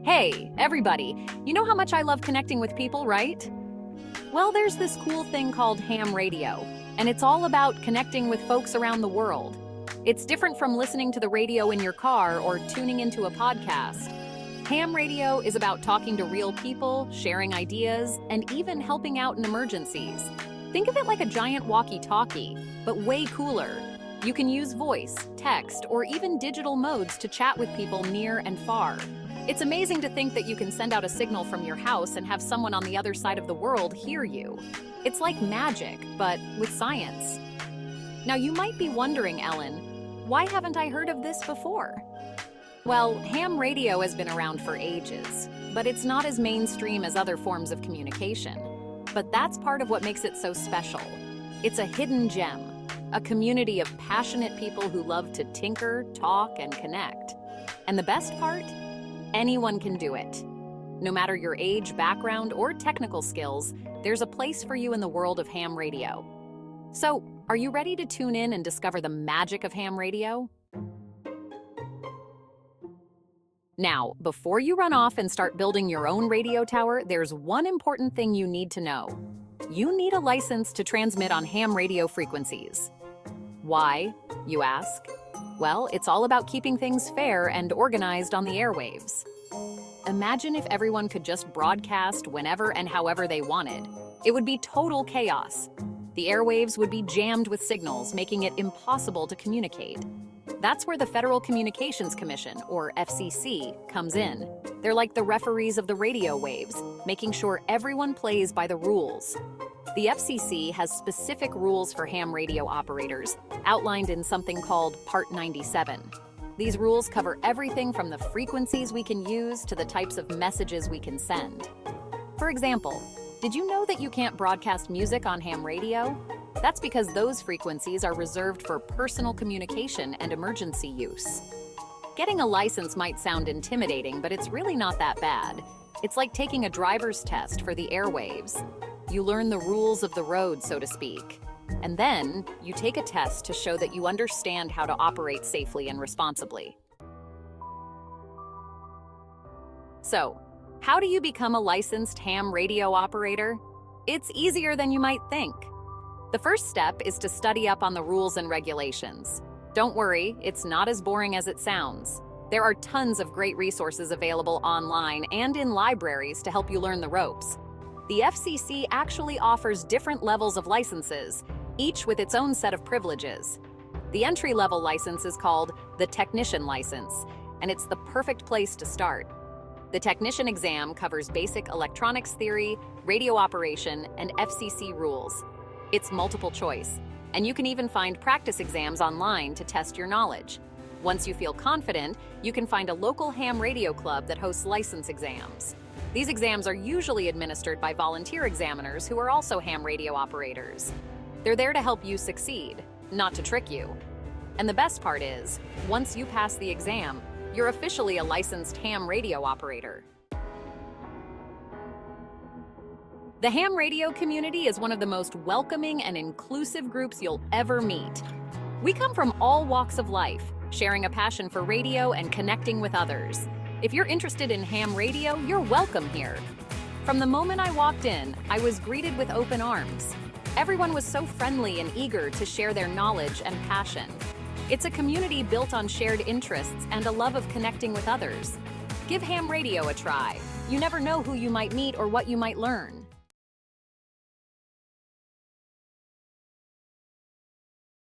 Hey, everybody, you know how much I love connecting with people, right? Well, there's this cool thing called ham radio, and it's all about connecting with folks around the world. It's different from listening to the radio in your car or tuning into a podcast. Ham radio is about talking to real people, sharing ideas, and even helping out in emergencies. Think of it like a giant walkie-talkie, but way cooler. You can use voice, text, or even digital modes to chat with people near and far. It's amazing to think that you can send out a signal from your house and have someone on the other side of the world hear you. It's like magic, but with science. Now you might be wondering, Ellen, why haven't I heard of this before? Well, ham radio has been around for ages, but it's not as mainstream as other forms of communication. But that's part of what makes it so special. It's a hidden gem, a community of passionate people who love to tinker, talk, and connect. And the best part? Anyone can do it. No matter your age, background, or technical skills, there's a place for you in the world of ham radio. So, are you ready to tune in and discover the magic of ham radio? Now, before you run off and start building your own radio tower, there's one important thing you need to know. You need a license to transmit on ham radio frequencies. Why, you ask? Well, it's all about keeping things fair and organized on the airwaves. Imagine if everyone could just broadcast whenever and however they wanted. It would be total chaos. The airwaves would be jammed with signals, making it impossible to communicate. That's where the Federal Communications Commission, or FCC, comes in. They're like the referees of the radio waves, making sure everyone plays by the rules. The FCC has specific rules for ham radio operators, outlined in something called Part 97. These rules cover everything from the frequencies we can use to the types of messages we can send. For example, did you know that you can't broadcast music on ham radio? That's because those frequencies are reserved for personal communication and emergency use. Getting a license might sound intimidating, but it's really not that bad. It's like taking a driver's test for the airwaves. You learn the rules of the road, so to speak. And then, you take a test to show that you understand how to operate safely and responsibly. So, how do you become a licensed ham radio operator? It's easier than you might think. The first step is to study up on the rules and regulations. Don't worry, it's not as boring as it sounds. There are tons of great resources available online and in libraries to help you learn the ropes. The FCC actually offers different levels of licenses, each with its own set of privileges. The entry-level license is called the Technician License, and it's the perfect place to start. The Technician exam covers basic electronics theory, radio operation, and FCC rules. It's multiple choice, and you can even find practice exams online to test your knowledge. Once you feel confident, you can find a local ham radio club that hosts license exams. These exams are usually administered by volunteer examiners who are also ham radio operators. They're there to help you succeed, not to trick you. And the best part is, once you pass the exam, you're officially a licensed ham radio operator. The ham radio community is one of the most welcoming and inclusive groups you'll ever meet. We come from all walks of life, sharing a passion for radio and connecting with others. If you're interested in ham radio, you're welcome here. From the moment I walked in, I was greeted with open arms. Everyone was so friendly and eager to share their knowledge and passion. It's a community built on shared interests and a love of connecting with others. Give ham radio a try. You never know who you might meet or what you might learn.